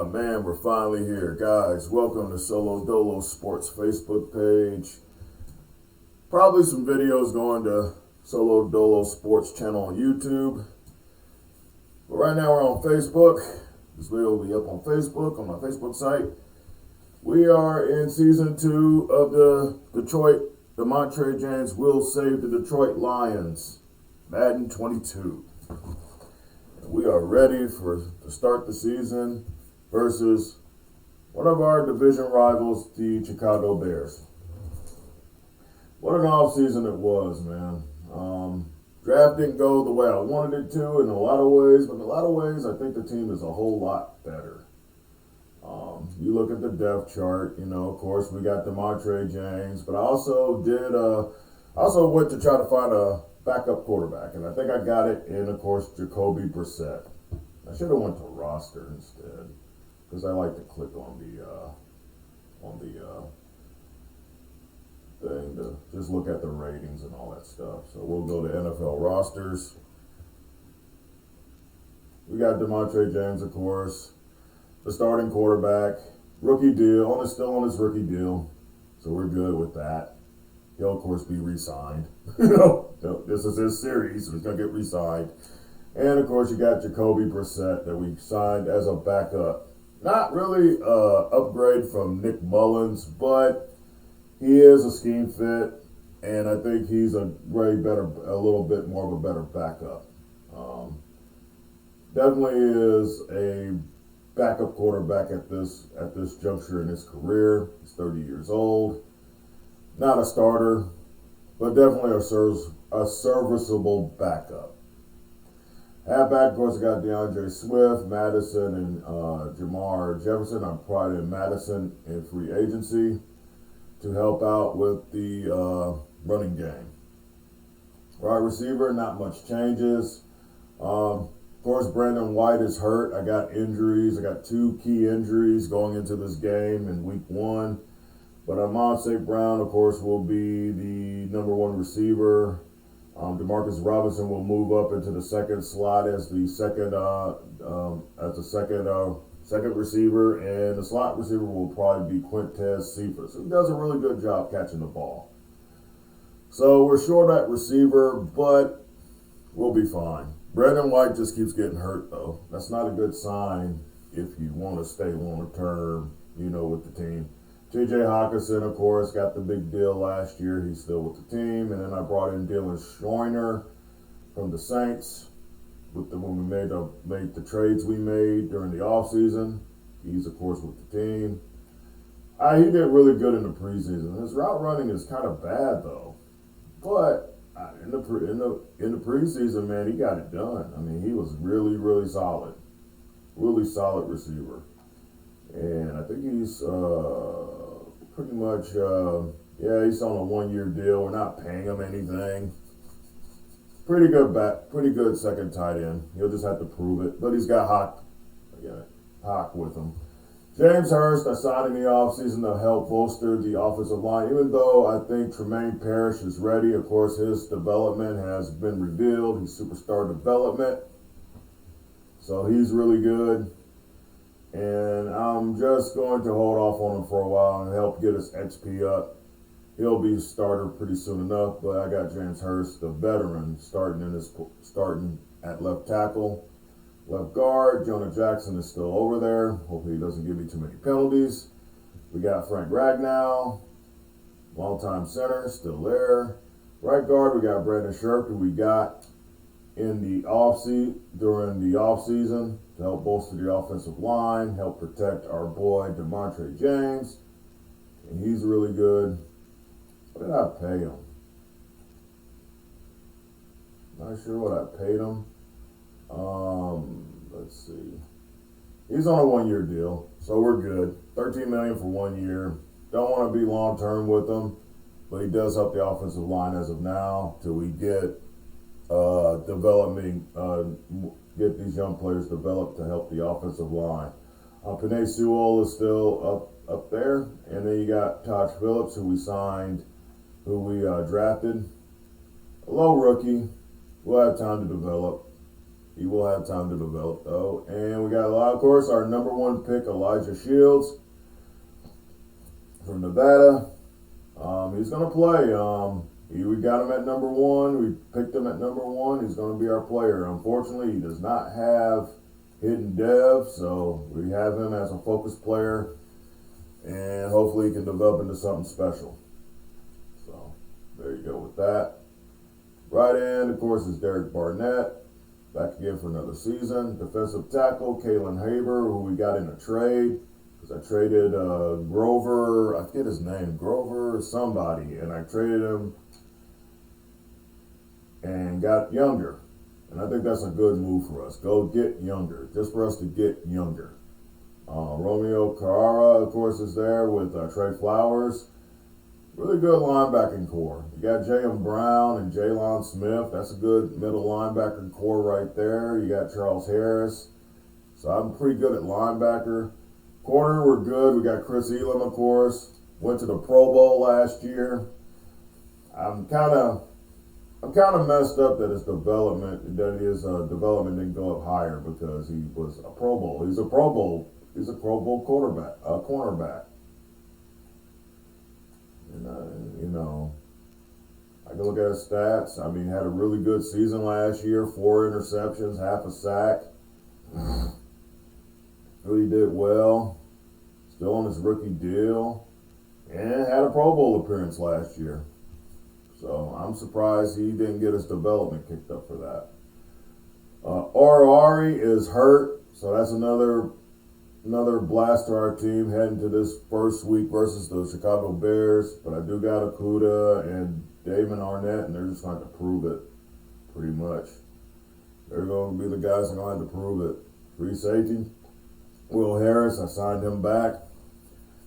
Man, we're finally here. Guys, welcome to Solo Dolo Sports Facebook page. Probably some videos going to Solo Dolo Sports channel on YouTube. But right now we're on Facebook. This video will be up on Facebook, on my Facebook site. We are in season 2 of the Demontrae James will save the Detroit Lions, Madden 22. We are ready to start the season versus one of our division rivals, the Chicago Bears. What an offseason it was, man. Draft didn't go the way I wanted it to in a lot of ways, but in a lot of ways, I think the team is a whole lot better. You look at the depth chart, of course, we got Demontrae James, but I also went to try to find a backup quarterback, and I think I got it in, of course, Jacoby Brissett. I should have went to roster instead, because I like to click on the thing to just look at the ratings and all that stuff. So we'll go to NFL rosters. We got Demontrae James, of course, the starting quarterback, rookie deal, still on his rookie deal, so we're good with that. He'll, of course, be re-signed. This is his series, so he's going to get re-signed. And, of course, you got Jacoby Brissett that we signed as a backup. Not really upgrade from Nick Mullins, but he is a scheme fit, and I think he's a little bit more of a better backup. Definitely is a backup quarterback at this juncture in his career. He's 30 years old. Not a starter, but definitely a serviceable backup. Halfback, of course, I got DeAndre Swift, Madison, and Jamar Jefferson. I'm probably in Madison in free agency to help out with the running game. Wide receiver, not much changes. Of course, Brandon White is hurt. I got injuries. I got 2 key injuries going into this game in week 1. But Amon-Ra Brown, of course, will be the number 1 receiver. Demarcus Robinson will move up into the second slot as the second receiver, and the slot receiver will probably be Quintez Cephas, who does a really good job catching the ball. So we're short at receiver, but we'll be fine. Brandon White just keeps getting hurt, though. That's not a good sign if you want to stay long term, with the team. J.J. Hawkinson, of course, got the big deal last year. He's still with the team. And then I brought in Dylan Schroiner from the Saints when we made the trades we made during the offseason. He's, of course, with the team. He did really good in the preseason. His route running is kind of bad, though. But in the preseason, man, he got it done. I mean, he was really, really solid. Really solid receiver. And I think he's pretty much, he's on a 1-year deal. We're not paying him anything. Pretty good second tight end. He'll just have to prove it. But he's got Hawk with him. James Hurst, I signed in the offseason to help bolster the offensive line. Even though I think Tremaine Parrish is ready, of course, his development has been revealed. He's superstar development. So he's really good. And I'm just going to hold off on him for a while and help get his XP up. He'll be a starter pretty soon enough, but I got James Hurst, the veteran, starting at left tackle. Left guard, Jonah Jackson is still over there. Hopefully he doesn't give me too many penalties. We got Frank Ragnow, longtime center, still there. Right guard, we got Brandon Scherf, who we got during the offseason to help bolster the offensive line, help protect our boy Demontrae James. And he's really good. What did I pay him? Not sure what I paid him. Let's see. He's on a 1-year deal, so we're good. $13 million for 1 year. Don't want to be long term with him, but he does help the offensive line as of now till we get get these young players developed to help the offensive line. Penei Sewell is still up there, and then you got Taj Phillips, who we drafted. A low rookie. We'll have time to develop. He will have time to develop, though. And we got, of course, our number one pick, Elijah Shields from Nevada. He's going to play. We got him at number one. We picked him at number one. He's going to be our player. Unfortunately, he does not have hidden dev, so we have him as a focus player, and hopefully he can develop into something special. So there you go with that. Right end, of course, is Derek Barnett. Back again for another season. Defensive tackle, Kalen Haber, who we got in a trade. Because I traded Grover, I forget his name, Grover somebody, and I traded him and got younger. And I think that's a good move for us. Go get younger, just for us to get younger. Romeo Carrara, of course, is there with Trey Flowers. Really good linebacking core. You got J.M. Brown and Jalen Smith. That's a good middle linebacker core right there. You got Charles Harris. So I'm pretty good at linebacker. Corner, we're good. We got Chris Elam, of course. Went to the Pro Bowl last year. I'm kind of messed up that his development didn't go up higher because he was a Pro Bowl. He's a Pro Bowl cornerback. And I can look at his stats. I mean, had a really good season last year. 4 interceptions, half a sack. Really did well. Still on his rookie deal. And had a Pro Bowl appearance last year. So I'm surprised he didn't get his development kicked up for that. Orari is hurt. So that's another blast to our team heading to this first week versus the Chicago Bears. But I do got Okuda and Damon Arnett, and they're just going to have to prove it, pretty much. They're going to be the guys that are going to have to prove it. Free safety, Will Harris, I signed him back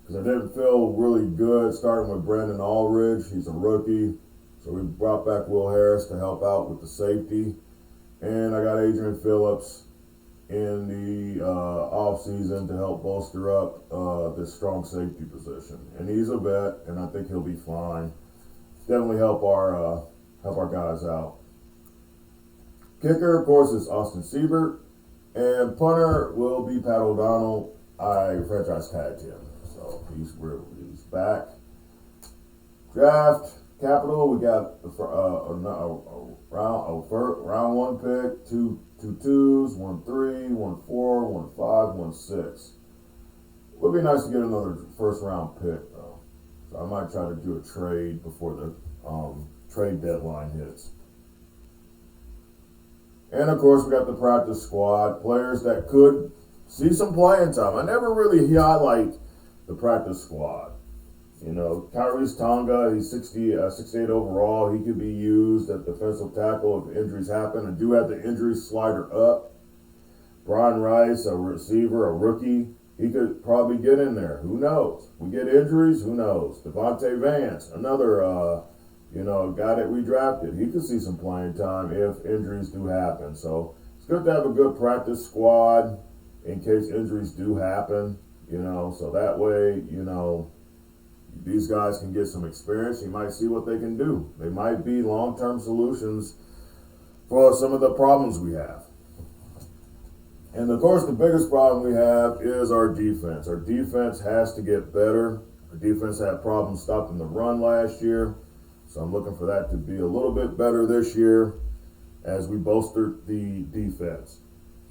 because I didn't feel really good starting with Brandon Aldridge. He's a rookie. So we brought back Will Harris to help out with the safety. And I got Adrian Phillips in the offseason to help bolster up this strong safety position. And he's a vet, and I think he'll be fine. Definitely help our guys out. Kicker, of course, is Austin Siebert. And punter will be Pat O'Donnell. I franchise tagged him. So he's back. Draft capital, we got round one pick, two twos, 1 3, 1 4, 1 5, 1 6. Would be nice to get another first round pick though. So I might try to do a trade before the trade deadline hits. And of course we got the practice squad, players that could see some playing time. I never really highlight the practice squad. Kyrie's Tonga, he's 68 overall. He could be used at defensive tackle if injuries happen. I do have the injury slider up. Brian Rice, a receiver, a rookie, he could probably get in there. Who knows? We get injuries, who knows? Devontae Vance, another guy that we drafted. He could see some playing time if injuries do happen. So it's good to have a good practice squad in case injuries do happen, so that way, these guys can get some experience. You might see what they can do. They might be long-term solutions for some of the problems we have. And of course, the biggest problem we have is our defense. Our defense has to get better. Our defense had problems stopping the run last year. So I'm looking for that to be a little bit better this year as we bolster the defense.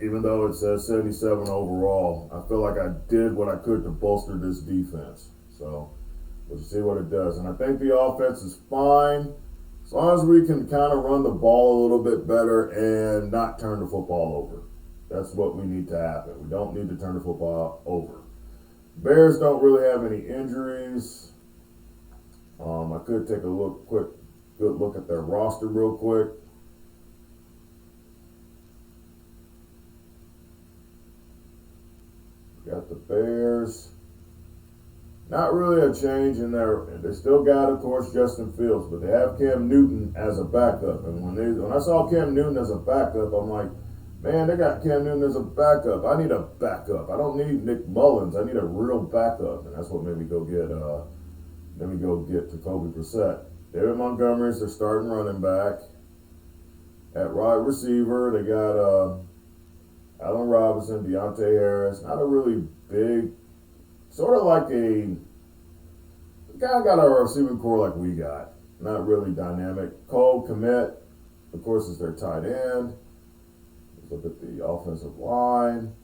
Even though it says 77 overall, I feel like I did what I could to bolster this defense. So we'll see what it does. And I think the offense is fine as long as we can kind of run the ball a little bit better and not turn the football over. That's what we need to happen. We don't need to turn the football over. Bears don't really have any injuries. I could take a good look at their roster real quick. Got the Bears. Not really a change in there. They still got, of course, Justin Fields, but they have Cam Newton as a backup. And when I saw Cam Newton as a backup, I'm like, man, they got Cam Newton as a backup. I need a backup. I don't need Nick Mullins. I need a real backup, and that's what made me go get Jacoby Brissett. David Montgomery's their starting running back. At wide receiver, they got Allen Robinson, Deontay Harris. Not a really big, sort of like a, kind of got a receiving core like we got. Not really dynamic. Cole Kmet, of course, is their tight end. Let's look at the offensive line.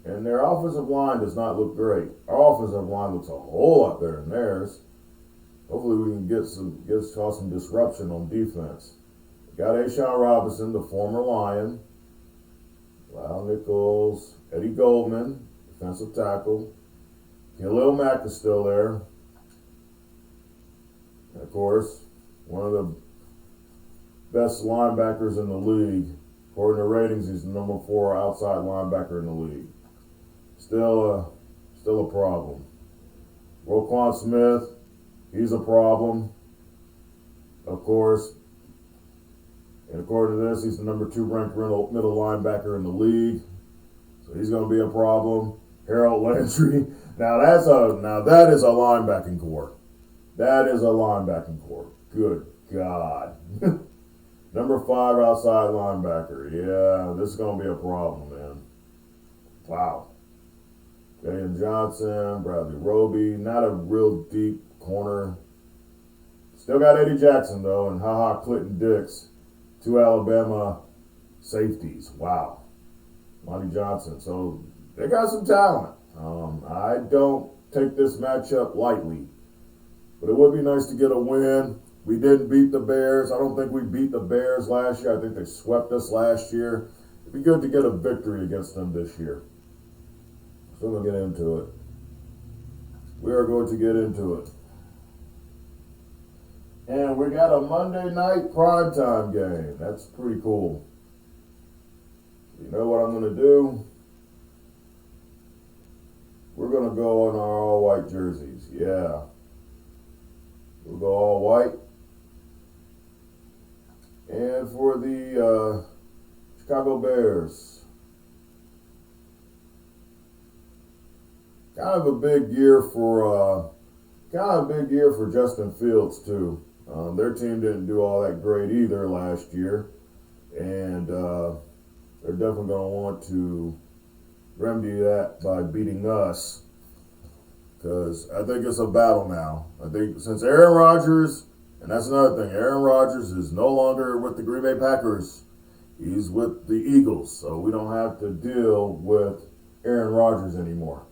And their offensive line does not look great. Our offensive line looks a whole lot better than theirs. Hopefully we can cause some disruption on defense. We got Ashawn Robinson, the former Lion. Lyle Nichols, Eddie Goldman, defensive tackle. Khalil Mack is still there. And of course, one of the best linebackers in the league. According to ratings, he's the number 4 outside linebacker in the league. Still a problem. Roquan Smith, he's a problem, of course. And according to this, he's the number 2 ranked middle linebacker in the league. So he's going to be a problem. Harold Landry. Now that is a linebacking core. That is a linebacking core. Good God. Number 5 outside linebacker. Yeah, this is going to be a problem, man. Wow. Jalen Johnson, Bradley Roby, not a real deep corner. Still got Eddie Jackson, though, and Clinton Dix, 2 Alabama safeties. Wow. Monty Johnson. So they got some talent. I don't take this matchup lightly, but it would be nice to get a win. We didn't beat the Bears. I don't think we beat the Bears last year. I think they swept us last year. It'd be good to get a victory against them this year. So we're going to get into it. We are going to get into it. And we got a Monday night primetime game. That's pretty cool. You know what I'm going to do? We're going to go in our all-white jerseys. Yeah. We'll go all white. And for the Chicago Bears, kind of a big year for Justin Fields too. Their team didn't do all that great either last year, and they're definitely going to want to remedy that by beating us, because I think it's a battle now. I think since Aaron Rodgers, and that's another thing, Aaron Rodgers is no longer with the Green Bay Packers. He's with the Eagles, so we don't have to deal with Aaron Rodgers anymore.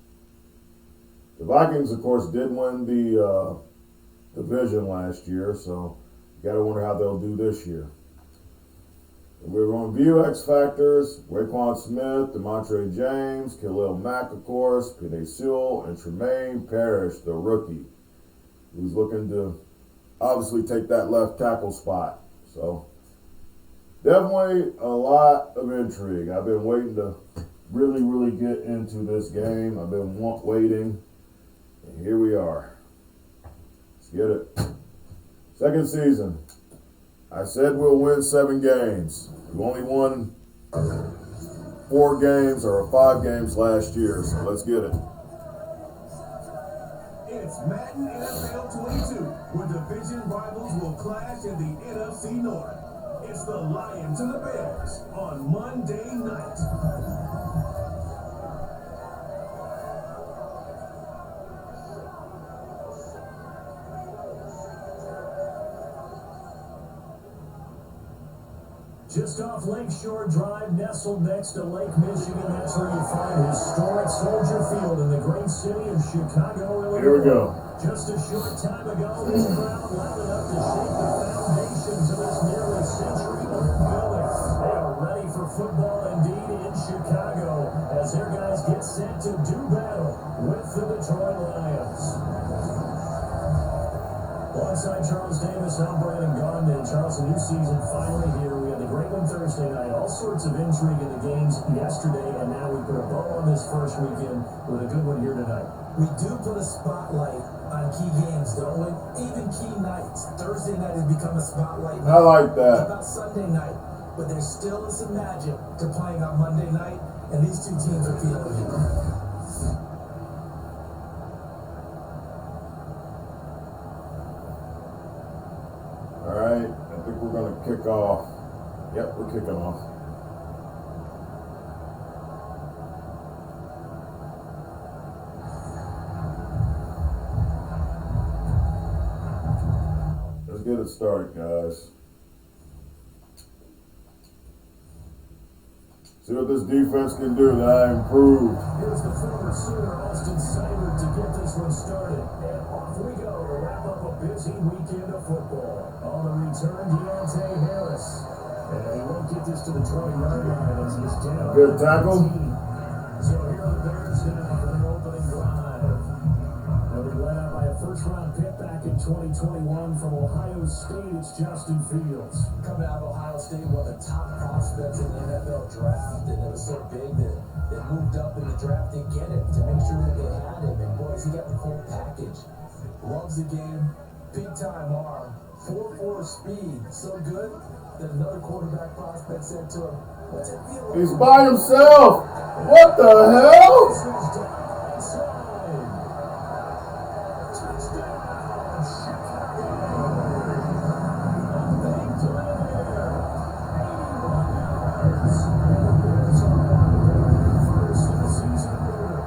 The Vikings, of course, did win the division last year, so you got to wonder how they'll do this year. We're going to view X factors: Roquan Smith, Demontrae James, Khalil Mack, of course, Penei Sewell, and Tremaine Parrish, the rookie, who's looking to obviously take that left tackle spot. So definitely a lot of intrigue. I've been waiting to really get into this game. I've been waiting, and here we are. Let's get it. Second season. I said we'll win 7 games. We only won 4 games or 5 games last year, so let's get it. It's Madden NFL 22, where division rivals will clash in the NFC North. It's the Lions and the Bears on Monday night. Just off Lakeshore Drive, nestled next to Lake Michigan, that's where you find historic Soldier Field in the great city of Chicago, Illinois. Here we go. Just a short time ago, this crowd loud enough to shake the foundations of this nearly century-old building. They are ready for football indeed in Chicago as their guys get set to do battle with the Detroit Lions. Alongside Charles Davis, I'm Brandon Gaughan. Charles, a new season finally here. We had the great one Thursday night, all sorts of intrigue in the games yesterday, and now we put a bow on this first weekend with a good one here tonight. We do put a spotlight on key games, don't we? Even key nights. Thursday night has become a spotlight. I like that. What about Sunday night? But there still is some magic to playing on Monday night, and these two teams are feeling it. All right, I think we're going to kick off. Yep, we're kicking off. it started, guys. See what this defense can do that I improved. Here's the former Sooner, Austin Seibert, to get this one started. And off we go to wrap up a busy weekend of football. On the return, Deontay Harris. And he won't get this to the 20-yard line as he's down. Good tackle. 19. So here are the Bears now for their opening drive. They'll be led out by a first-round pick back in 2021 from Ohio State. It's Justin Fields. Coming out of Ohio State, one of the top prospects in the NFL draft, and it was so big that they moved up in the draft to get him, to make sure that they had him. And boys, he got the whole package. Loves the game, big time arm, 4.4 speed, so good that another quarterback prospect said to him, "What's it feel like?" He's by himself. What the hell? This is down inside. Touchdown, Chicago. A big play there. 81 yards. And the Bears are on their first of the season over.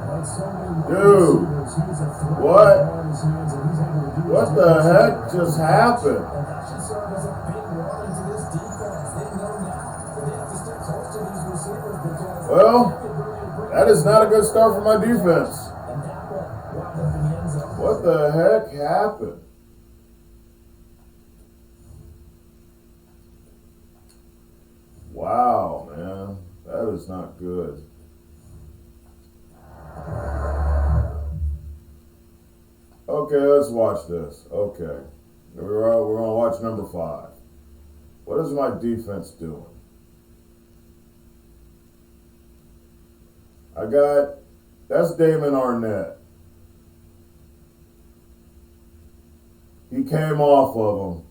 Like so many Dude, receivers, he's a threat what? in his hands, and he's able to do What his the job. heck just happened? And that should serve as a big warning to this defense. They know now that they have to stay close to these receivers because Well, that is not a good start for my defense. and that one wound up in the end zone. What the heck happened? Wow, man. That is not good. Okay, let's watch this. Okay. We're going to watch number 5. What is my defense doing? That's Damon Arnett. He came off of him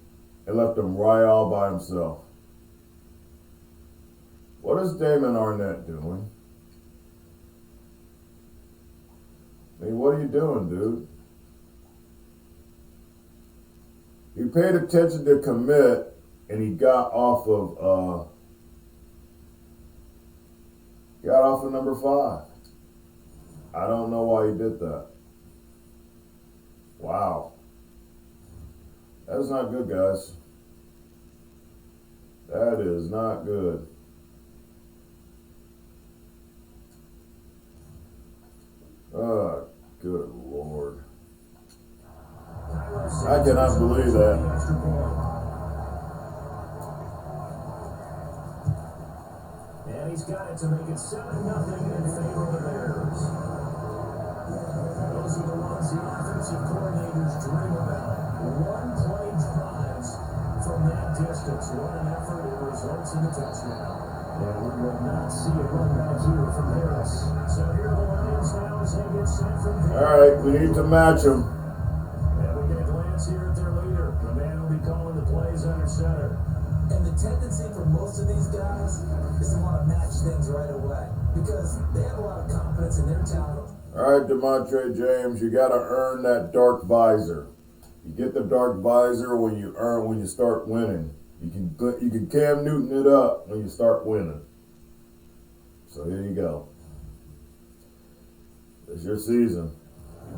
and left him right all by himself. What is Damon Arnett doing? I mean, what are you doing, dude? He paid attention to commit, and he got off of number 5. I don't know why he did that. Wow. That is not good, guys. That is not good. Oh, good Lord. I cannot believe that. And he's got it to make it 7-0 in favor of the Bears. Those are the ones the offensive coordinators dream about. One-play drives from that distance. What an effort. It results in a touchdown. And we will not see a run back here from Harris. So here are the Lions now as they get set from there. All right, we need to match him. And we get a glance here at their leader. The man will be calling the plays under center. And the tendency for most of these guys is to want to match things right away because they have a lot of confidence in their talent. All right, Demontrae James, you got to earn that dark visor. You get the dark visor when you start winning. You can Cam Newton it up when you start winning. So here you go. It's your season.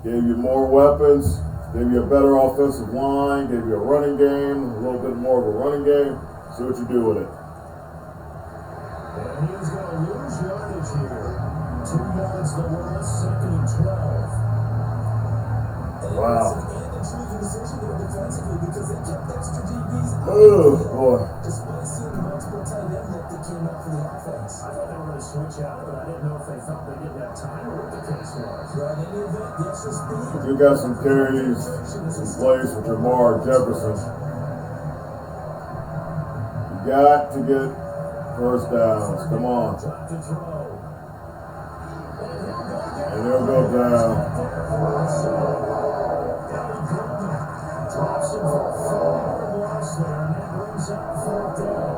Gave you more weapons, gave you a better offensive line, gave you a running game, a little bit more of a running game. See what you do with it. And he is going to lose yardage here. 2 yards the loss, 2nd and 12. And Wow. it was an intriguing decision there defensively because they kept extra DBs out. Oh, boy. Despite seeing the multiple tight end that came out for the offense. I thought they were going to switch out, but I didn't know if they thought they didn't have time or what the case was. But in any event, the extra speed. You got some carries in place with Jamar Jefferson. You got to get first downs. Come on. Drop to throw. And they'll go down. Drops him for a 4-yard loss there, and that brings up 4th down.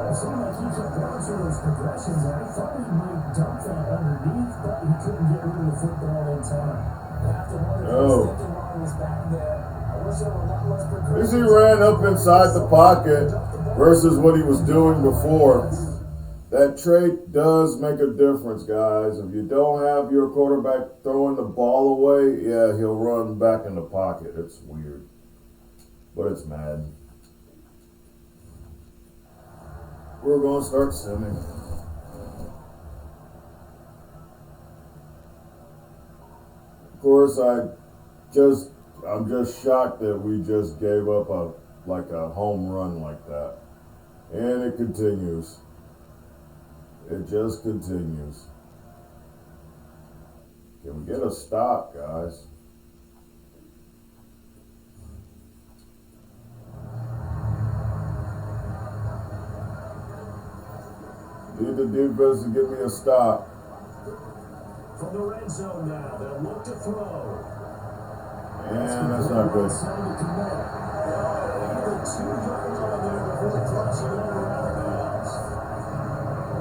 It seemed like he kept going through those progressions, and I thought he might dump that underneath, but he couldn't get rid of the football in time. I have to wonder if he was thinking while he was back there. I wish there were a lot less At progression. least he ran up inside the pocket versus what he was doing before. That trait does make a difference, guys. If you don't have your quarterback throwing the ball away, yeah, he'll run back in the pocket. It's weird. but it's mad. We're going to start simming. Of course, I'm just shocked that we just gave up a home run like that. And it continues. It just continues. Can we get a stop, guys? Need the defense to give me a stop. From the red zone now, they'll look to throw. And that's not good. The 2-yard line there before crossing over out of bounds.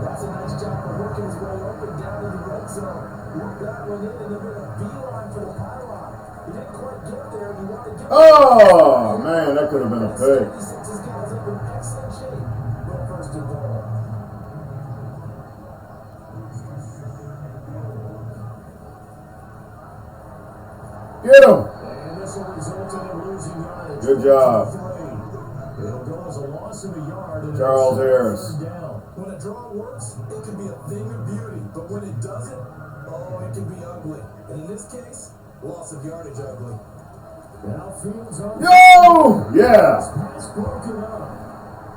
That's a nice job of working his way up and down in the red zone. Work that one in and then a beeline for the pylon. He didn't quite get there and he wanted to get Oh, man, that could have been a pick. 76's guys up in excellent shape. No first and goal. Get him. And this will result in him losing yardage. Good job. It'll go as a loss of a yard. And Charles Harris. third down. When a draw works, it can be a thing of beauty. But when it doesn't, oh, it can be ugly. And in this case, loss of yardage ugly. Now Fields on. Yo! Yeah. Pass broken up.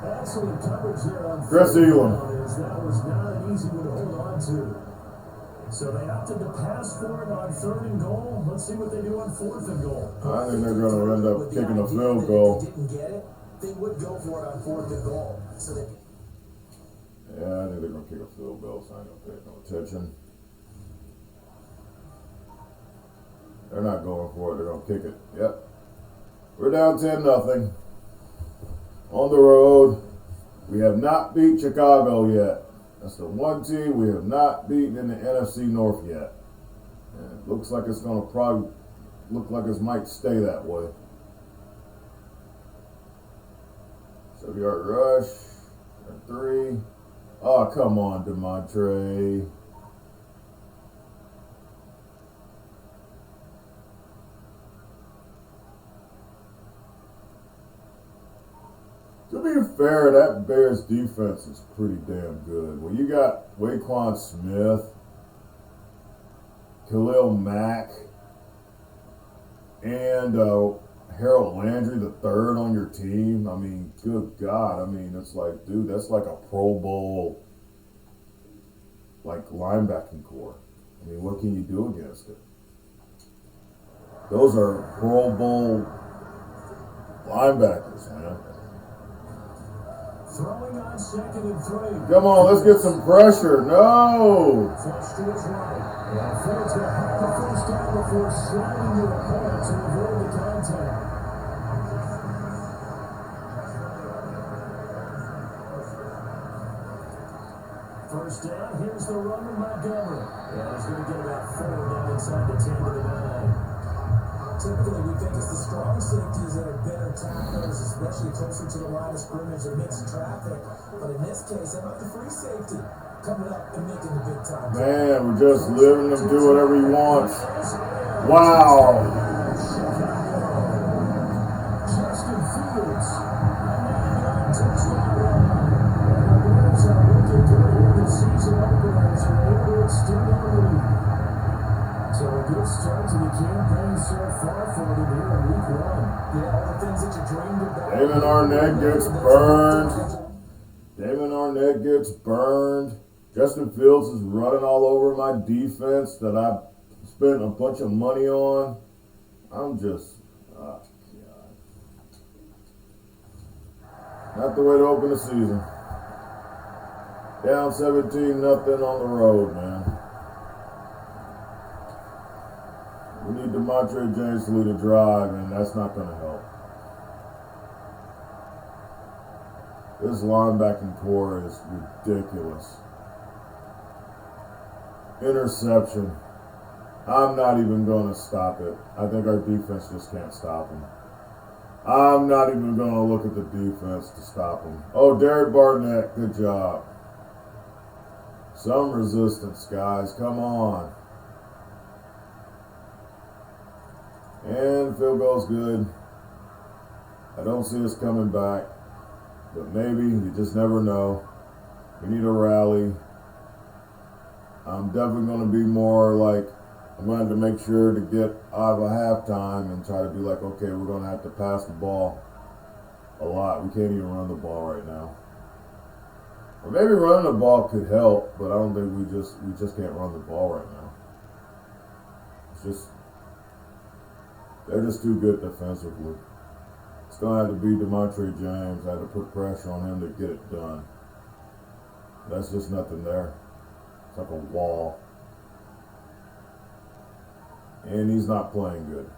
Excellent coverage there on Chris Elam. That was not an easy one to hold on to. So they opted to pass for it on 3rd and goal. Let's see what they do on 4th and goal. I think they're going to end up kicking a field goal. If they didn't get it, they would go for it on 4th and goal. So they. Yeah, I think they're going to kick a field goal, so I ain't going to pay no attention. They're not going for it. They're going to kick it. Yep. We're down 10-0. On the road. We have not beat Chicago yet. That's the one team we have not beaten in the NFC North yet. And it looks like it's going to probably look like it might stay that way. 7-yard rush. 3. Oh, come on, Demontrae. To be fair, that Bears defense is pretty damn good. Well, you got Waquan Smith, Khalil Mack, and Harold Landry III on your team. I mean, good God. I mean, it's like, dude, that's like a Pro Bowl, like, linebacking core. I mean, what can you do against it? Those are Pro Bowl linebackers, man. Throwing on 2nd and 3. Come on, let's get some pressure. No! Flush to his right. And Fields will have the first down before sliding to the point to avoid the contact. First down, here's the run with Montgomery. And he's going to get about 4 down inside the 10 to the 9. Typically, we think it's the strong safeties that are better tacklers, especially closer to the line of scrimmage amidst traffic. But in this case, how about the free safety coming up and making the big time? Man, we're just letting him do whatever he wants. Wow. Justin Fields. Touchdown run. And the Bears are looking good in the season openers and able to extend their lead. So a good start to the campaign so far for them here in week 1. Yeah, all the things that you dreamed about. Damon Arnett gets burned. Damon Arnett gets burned. Justin Fields is running all over my defense that I spent a bunch of money on. I'm just, oh God. Not the way to open the season. Down 17-0 on the road, man. We need Demontrae James to lead a drive, and that's not going to help. This linebacking core is ridiculous. Interception. I'm not even going to stop it. I think our defense just can't stop him. I'm not even going to look at the defense to stop him. Oh, Derek Barnett, good job. Some resistance, guys. Come on. And field goal's good. I don't see us coming back, but maybe, you just never know. We need a rally. I'm definitely going to be more like, I'm going to have to make sure to get out of a halftime and try to be like, okay, we're going to have to pass the ball a lot. We can't even run the ball right now. Or maybe running the ball could help, but I don't think we just can't run the ball right now. It's just, they're just too good defensively. It's going to have to be Demontrae James. I had to put pressure on him to get it done. That's just nothing there. It's like a wall. And he's not playing good.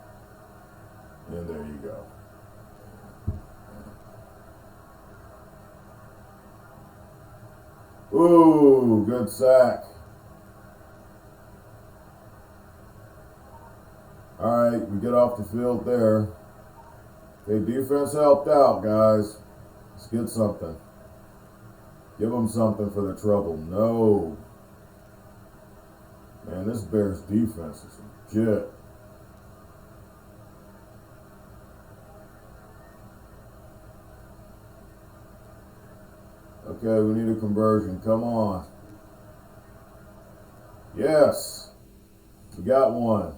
And there you go. Ooh, good sack. All right, we get off the field there. Okay, defense helped out, guys. Let's get something. Give them something for their trouble. No. Man, this Bears defense is legit. Okay, we need a conversion. Come on. Yes. We got one.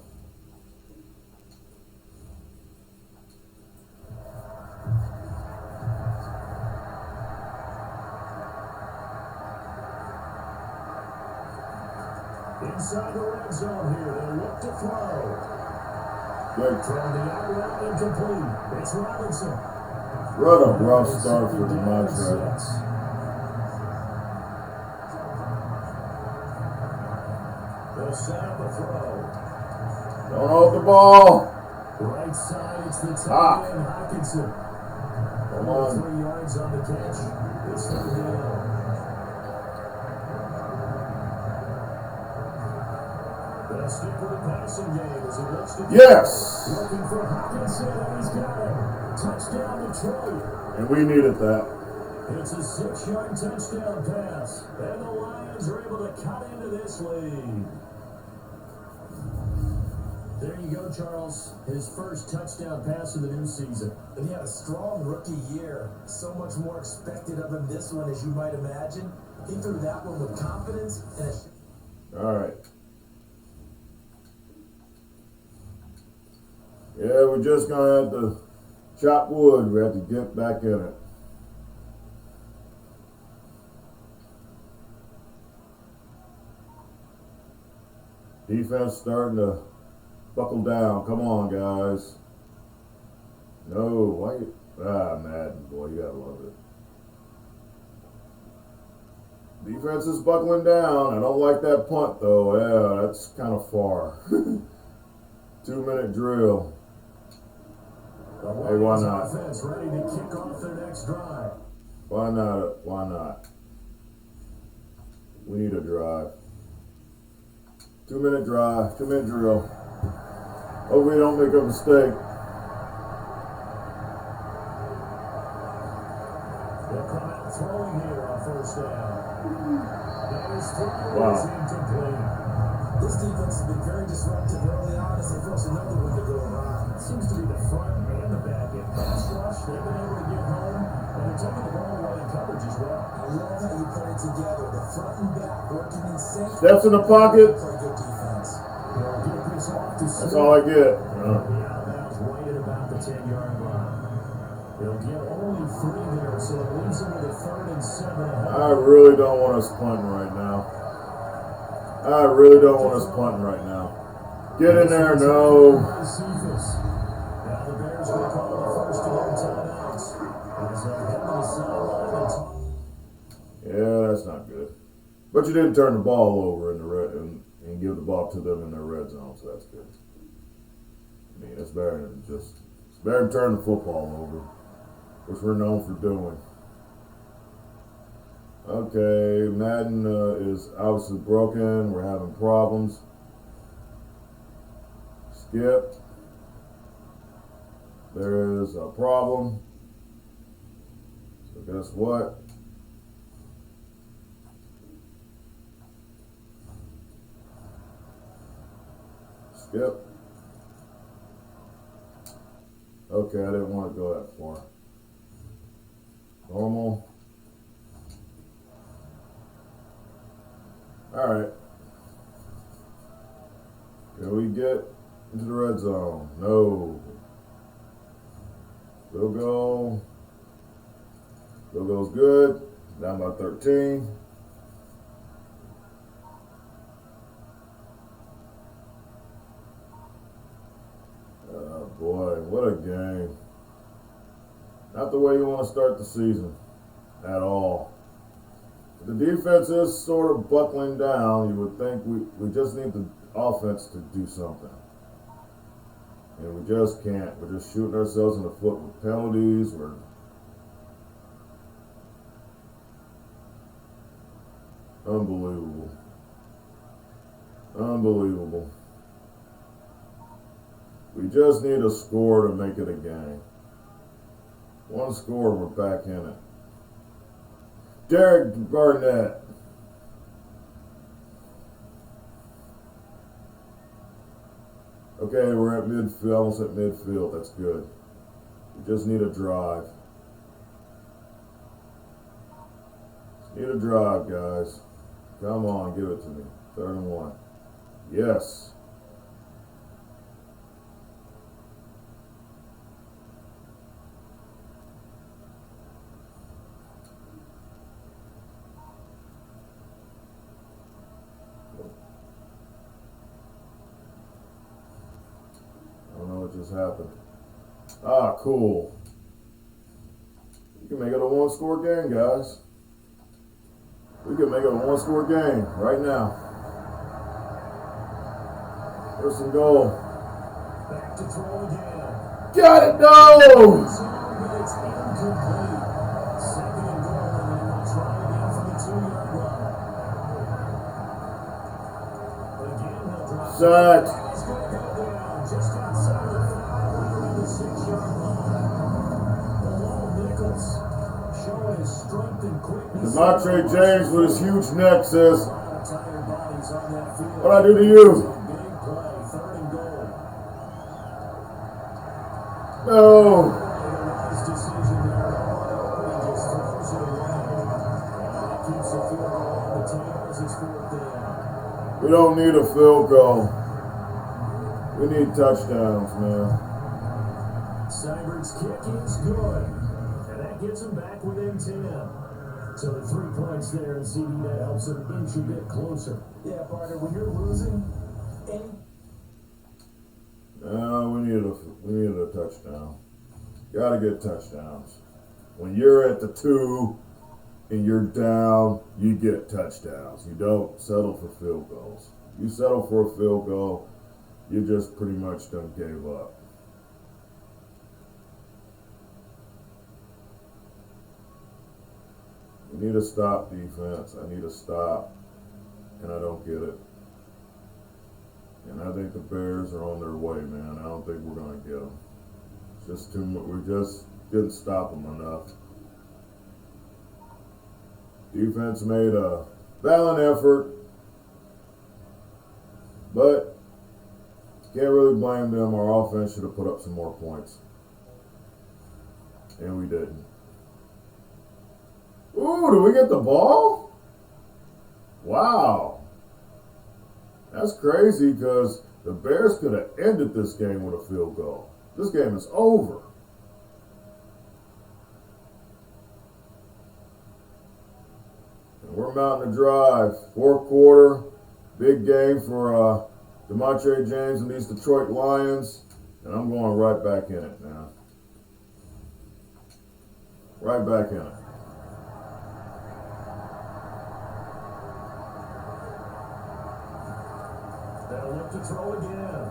Inside the red zone here, they look to throw. Good. From the outlet, incomplete. It's Robinson. What a rough start for Demontrae. They'll set up a throw. Don't hold the ball. Right side, it's the tight end, Hawkinson. Come on. 3 yards on the catch. It's third down. They'll stick with the passing game as he looks to Yes. looking for Hawkinson, and he's got it. Touchdown Detroit. And we needed that. It's a 6-yard touchdown pass, and the Lions are able to cut into this lead. There you go, Charles. His first touchdown pass of the new season. And he had a strong rookie year. So much more expected of him this one, as you might imagine. He threw that one with confidence and All right. Yeah, we're just going to have to chop wood. We have to get back in it. Defense starting to buckle down. Come on, guys. No, why you... Madden, boy, you gotta love it. Defense is buckling down. I don't like that punt, though. Yeah, that's kind of far. 2-minute drill. Hey, why not? Offense ready to kick off their next drive. Why not? Why not? We need a drive. 2-minute drive. 2-minute drill. Hope we don't make a mistake. They'll come out throwing here on first down. Wow. Incomplete. this defense has been very disruptive early on as they force another one to go around. It seems to be the front and the back end. Pass rush, they've been able to get home, and they're taking the ball away in coverage as well. I love how you put it together. The front and back working in sync. Steps in the pocket. For a good defense. They'll get this off to That's all I get. The out-of-bounds right at about the 10-yard line. They'll get only 3 there, so it leaves them with a 3rd and 7 ahead. I really don't want us punting right now. I really don't want us punting right now. Get in there, no. Now the Bears will call the first of their timeouts. As they head to the sideline. Yeah, that's not good. But you didn't turn the ball over in the red and give the ball to them in their red zone, so that's good. I mean, it's better than turning the football over, which we're known for doing. Okay, Madden is obviously broken. We're having problems. Skip. There is a problem. So guess what? Skip. Okay, I didn't want to go that far. Normal. Alright. Can we get into the red zone? No. Field goal. Field goal's good. Down by 13. Oh boy, what a game. Not the way you want to start the season at all. The defense is sort of buckling down. You would think we just need the offense to do something. And we just can't. We're just shooting ourselves in the foot with penalties. We're unbelievable. Unbelievable. We just need a score to make it a game. One score, we're back in it. Derek Barnett. Okay, we're at midfield, almost at midfield. That's good. We just need a drive. Just need a drive, guys. Come on, give it to me. 3rd and 1. Yes. Just happened. Ah, cool. We can make it a one-score game, guys. We can make it a one-score game right now. First and goal. Back to throw again. Got it, no! It's incomplete. 2nd and goal, and they'll try again from the 2-yard line. Again, they'll drop. Sack. It's going to go down just outside of the 6-yard line. Below Nichols, showing his strength and quickness. Demontrae James with his huge neck says, Tired bodies on that field. "What'd I do to you?" Big play, 3rd and goal. No. A wise decision there. He just throws it away. And that keeps the field goal on the table as it's 4th down. We don't need a field goal. We need touchdowns, man. Seibert's kick is good, and that gets him back within 10. So the 3 points there, and CD, that helps him inch a bit closer. Yeah, partner, when you're losing, No, we needed a touchdown. Gotta get touchdowns. When you're at the 2 and you're down, you get touchdowns. You don't settle for field goals. You settle for a field goal, you just pretty much done gave up. We need a stop defense. I need a stop, and I don't get it. And I think the Bears are on their way, man. I don't think we're going to get them. It's just too much. We just didn't stop them enough. Defense made a valiant effort, but can't really blame them. Our offense should have put up some more points, and we didn't. Ooh, did we get the ball? Wow. That's crazy because the Bears could have ended this game with a field goal. This game is over. And we're mounting a drive. 4th quarter, big game for Demontrae James and these Detroit Lions. And I'm going right back in it now. Right back in it. They'll look to throw again.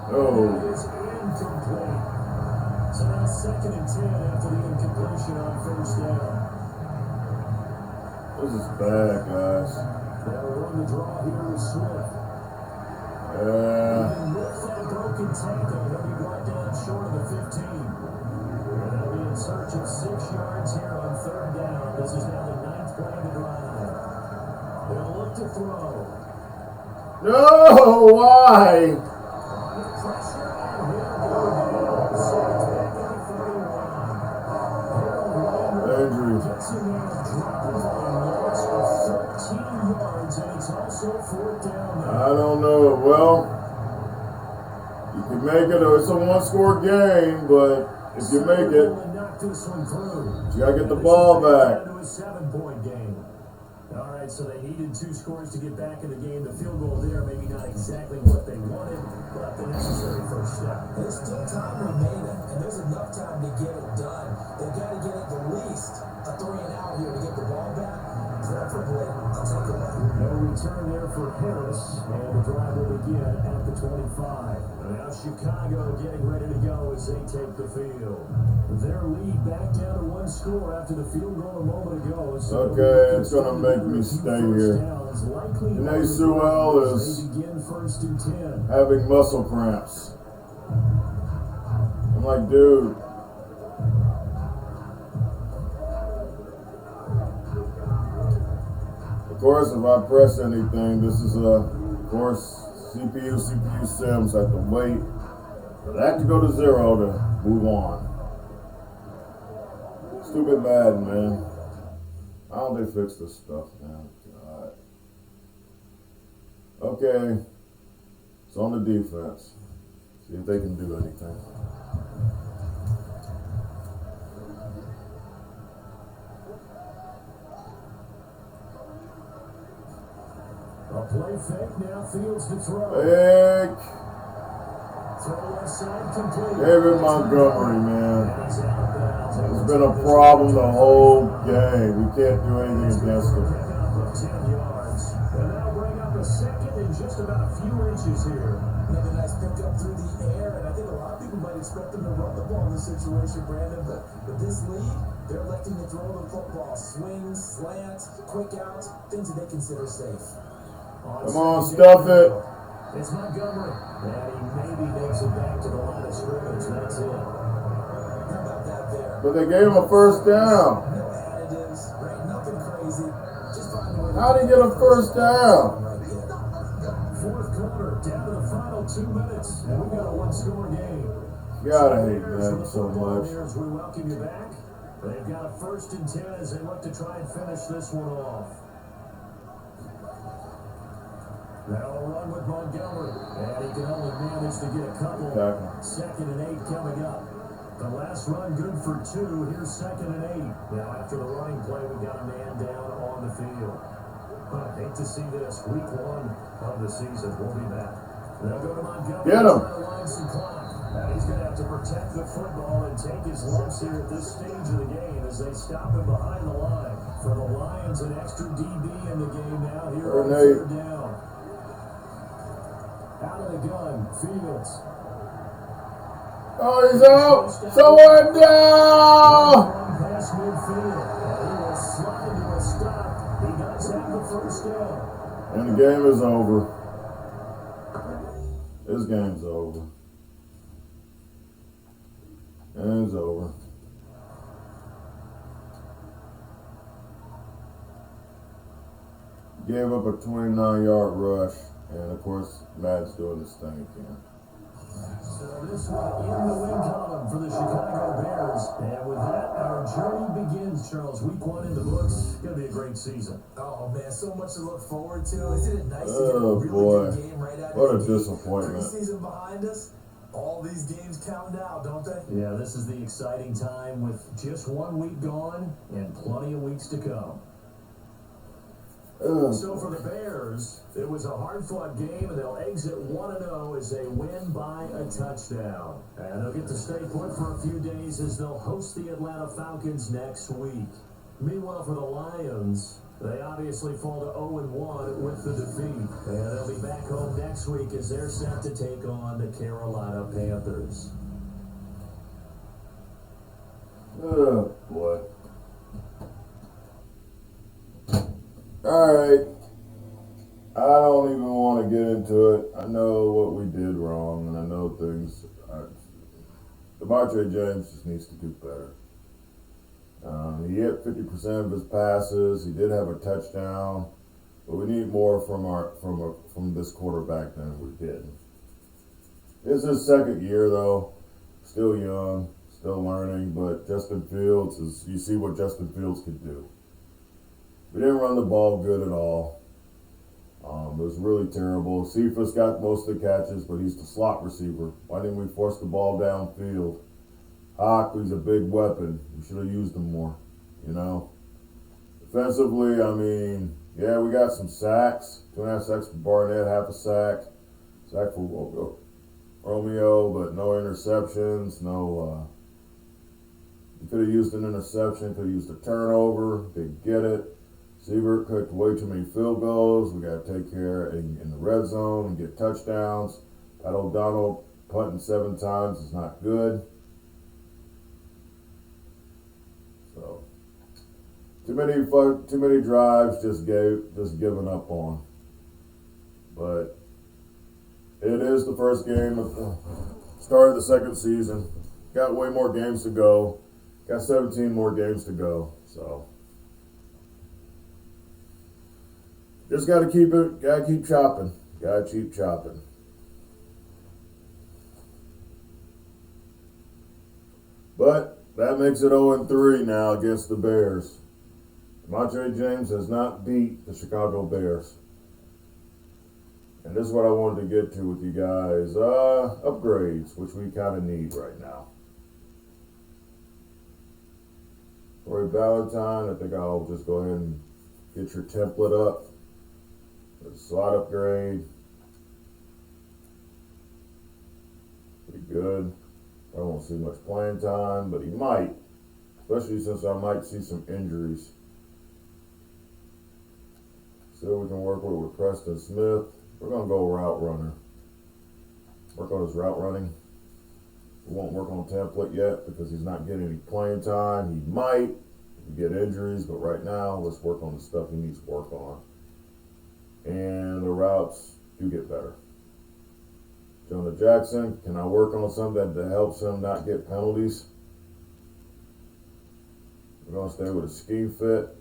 Oh. It is incomplete. So now 2nd and 10 after the incompletion on 1st down. This is bad, guys. They'll run the draw here with Swift. Yeah. Even with that broken tackle, they'll be brought down short of the 15. And they'll be in search of 6 yards here on 3rd down. This is now the 9th play of the drive. They'll look to throw. No, why? Pressure, and he'll go down. I don't know. Well, you can make it. It's a one-score game, but if you make it, you gotta get the ball back. Into a 7-point game. All right, so they needed 2 scores to get back in the game. The field goal there, maybe not exactly what they wanted, but the necessary first step. There's still time remaining, and there's enough time to get it done. They've got to get at the least a 3 and out here to get the ball back. Preferably a takeaway. No return there for Harris, and the drive will begin at the 25. Now Chicago getting ready to go as they take the field. Their lead back down to 1 score after the field goal a moment ago. So okay, it's going to make me stay here. Janae Sewell is having muscle cramps. I'm like, dude. Of course, if I press anything, this is of course, CPU Sims. I have to wait for that to go to 0 to move on. Stupid Madden, man. How don't they fix this stuff, man? God. Okay. It's on the defense. See if they can do anything. A play fake, now Fields to throw. Fake. Throw left side complete. David Montgomery, man. It's been a problem the whole game. We can't do anything against him. 10 yards. And that'll bring up a second in just about a few inches here. Another nice pickup through the air, and I think a lot of people might expect them to run the ball in this situation, Brandon, but with this lead, they're electing to throw the football. Swings, slants, quick outs, things that they consider safe. Come on, stuff it. It's Montgomery. And he maybe makes it back to the line of scrimmage. That's it. How about that there? But they gave him a first down. No additives, right? Nothing crazy. Just find a way to... How did he get a first down? Fourth quarter, down to the final 2 minutes. And we've got a 1-score game. Gotta hate that so much. We welcome you back. They've got a 1st and 10 as they look to try and finish this one off. Now a run with Montgomery, and he can only manage to get a couple. 2nd and 8 coming up. The last run good for 2. Here's 2nd and 8. Now after the running play, we got a man down on the field. I hate to see this. Week 1 of the season. We'll be back. They'll go to Montgomery. Get him. Now he's going to have to protect the football and take his lumps here at this stage of the game as they stop him behind the line. For the Lions, an extra DB in the game now here on 3rd down. Out of the gun, Fields. Oh, he's out. Someone down. Past midfield. He will slide to a stop. He does have the first down. And the game is over. This game's over. And it's over. Gave up a 29-yard rush. And of course, Matt's doing this thing again. So this one in the win column for the Chicago Bears. And with that, our journey begins, Charles. Week 1 in the books. It's going to be a great season. Oh, man, so much to look forward to. Isn't it nice to get a really good game right out of what a the gate? disappointment. Preseason behind us. All these games count out, don't they? Yeah, this is the exciting time with just 1 week gone and plenty of weeks to come. So for the Bears, it was a hard-fought game, and they'll exit 1-0 as they win by a touchdown. And they'll get to stay put for a few days as they'll host the Atlanta Falcons next week. Meanwhile, for the Lions, they obviously fall to 0-1 with the defeat. And they'll be back home next week as they're set to take on the Carolina Panthers. Oh, boy. Alright, I don't even want to get into it. I know what we did wrong, and I know things. Demontrae James just needs to do better. He hit 50% of his passes. He did have a touchdown, but we need more from this quarterback than we did. It's his 2nd year, though. Still young, still learning, but Justin Fields you see what Justin Fields could do. We didn't run the ball good at all. It was really terrible. Cephas got most of the catches, but he's the slot receiver. Why didn't we force the ball downfield? He's a big weapon. We should have used him more, you know. Defensively, I mean, yeah, we got some sacks. 2.5 sacks for Barnett, half a sack. Sack for Romeo, but no interceptions. You could have used an interception, could have used a turnover. Didn't get it. Sievert cooked way too many field goals. We got to take care in the red zone and get touchdowns. Pat O'Donnell punting 7 times is not good. So too many drives just giving up on. But it is the first game of the start of the second season. Got way more games to go. Got 17 more games to go. So just gotta keep chopping. Gotta keep chopping. But that makes it 0-3 now against the Bears. Demontrae James has not beat the Chicago Bears. And this is what I wanted to get to with you guys. Upgrades, which we kind of need right now. Corey Ballantyne, I think I'll just go ahead and get your template up. The slot upgrade. Pretty good. I won't see much playing time, but he might. Especially since I might see some injuries. Still we can work with Preston Smith. We're going to go route runner. Work on his route running. We won't work on template yet because he's not getting any playing time. He might get injuries, but right now, let's work on the stuff he needs to work on. And the routes do get better. Jonah Jackson, can I work on something that helps him not get penalties? We're going to stay with a scheme fit.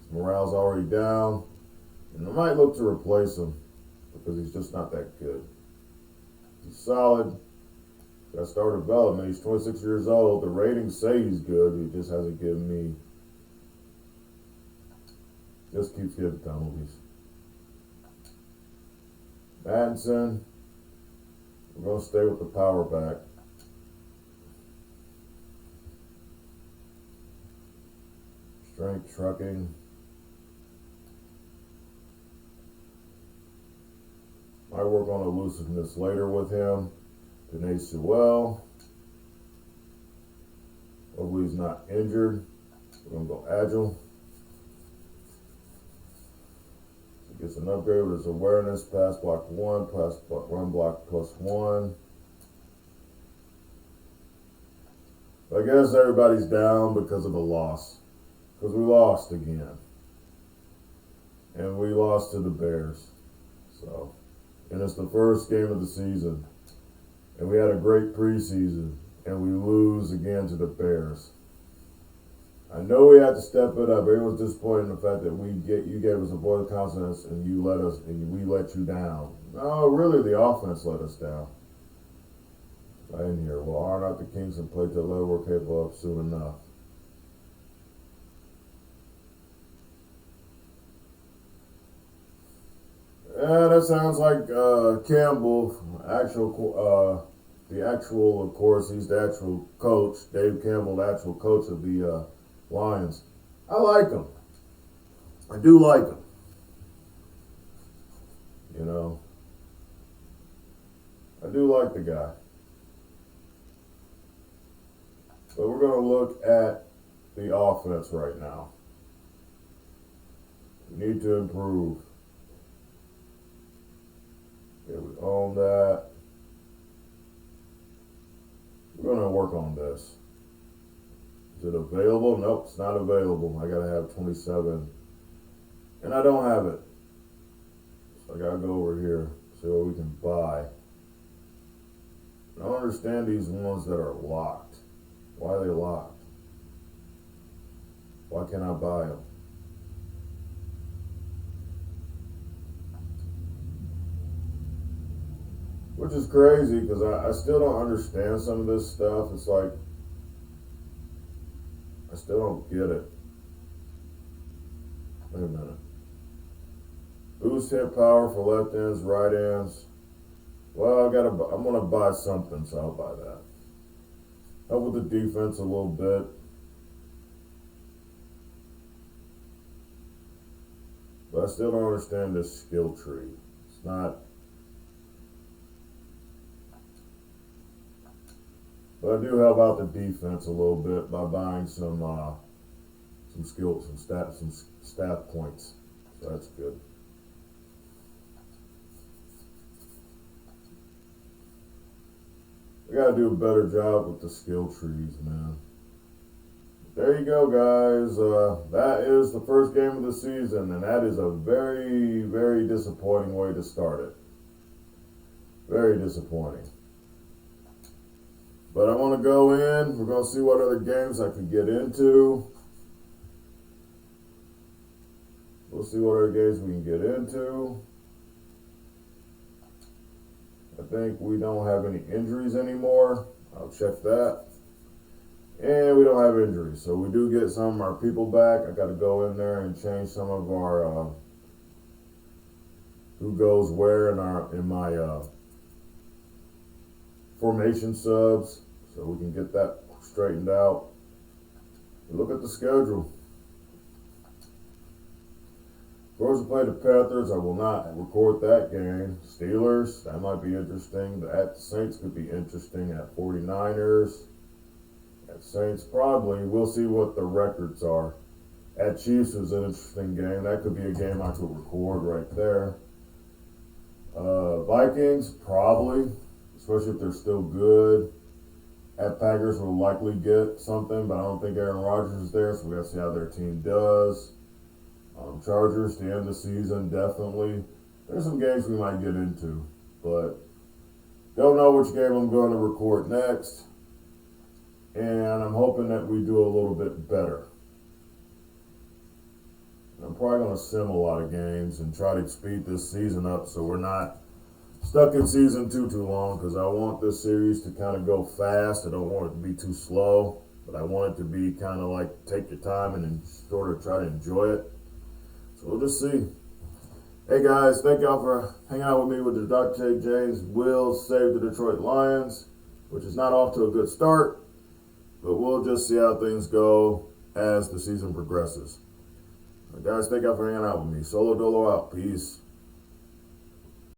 His morale's already down. And I might look to replace him because he's just not that good. He's solid. Got star development. He's 26 years old. The ratings say he's good. He just hasn't given me. Just keeps getting penalties. Madison. We're going to stay with the power back. Strength trucking. Might work on elusiveness later with him. Danae Sewell. Hopefully he's not injured. We're going to go agile. He gets an upgrade with his awareness, pass block 1, pass block, run block +1. I guess everybody's down because of the loss. Because we lost again. And we lost to the Bears. So, and it's the first game of the season. And we had a great preseason, and we lose again to the Bears. I know we had to step it up. Everyone's disappointed in the fact that you gave us a vote of confidence and we let you down. No, really, the offense let us down. Right in here. Well, are not the Kings and played to the level we're capable of soon enough. Yeah, that sounds like Campbell, of course, he's the actual coach, Dave Campbell, the actual coach of the Lions. I like him. I do like him. You know, I do like the guy. But we're going to look at the offense right now. We need to improve. Okay, we own that. We're going to work on this. Is it available? Nope, it's not available. I got to have 27. And I don't have it. So I got to go over here, see what we can buy. I don't understand these ones that are locked. Why are they locked? Why can't I buy them? Which is crazy because I still don't understand some of this stuff. It's like, I still don't get it. Wait a minute. Boost hit power for left ends, right ends. Well, I'm gonna buy something, so I'll buy that. Help with the defense a little bit. But I still don't understand this skill tree. It's not. But I do help out the defense a little bit by buying some skills, some staff points. So that's good. We gotta do a better job with the skill trees, man. There you go, guys. That is the first game of the season, and that is a very, very disappointing way to start it. Very disappointing. But I want to go in. We're going to see what other games I can get into. We'll see what other games we can get into. I think we don't have any injuries anymore. I'll check that. And we don't have injuries. So we do get some of our people back. I got to go in there and change some of our who goes where in my formation subs, so we can get that straightened out. Look at the schedule. Georgia play the Panthers. I will not record that game. Steelers, that might be interesting. At the Saints could be interesting. At 49ers. At Saints, probably. We'll see what the records are. At Chiefs is an interesting game. That could be a game I could record right there. Vikings, probably. Especially if they're still good. At Packers, we'll likely get something, but I don't think Aaron Rodgers is there, so we got to see how their team does. Chargers, to end the season, definitely. There's some games we might get into, but don't know which game I'm going to record next. And I'm hoping that we do a little bit better. I'm probably going to sim a lot of games and try to speed this season up so we're not stuck in season 2 too long, because I want this series to kind of go fast. I don't want it to be too slow, but I want it to be kind of like take your time and sort of try to enjoy it. So we'll just see. Hey guys, thank y'all for hanging out with me with the Untitled James will save the Detroit Lions, which is not off to a good start, but we'll just see how things go as the season progresses. Guys, thank y'all for hanging out with me. Solo Dolo out. Peace.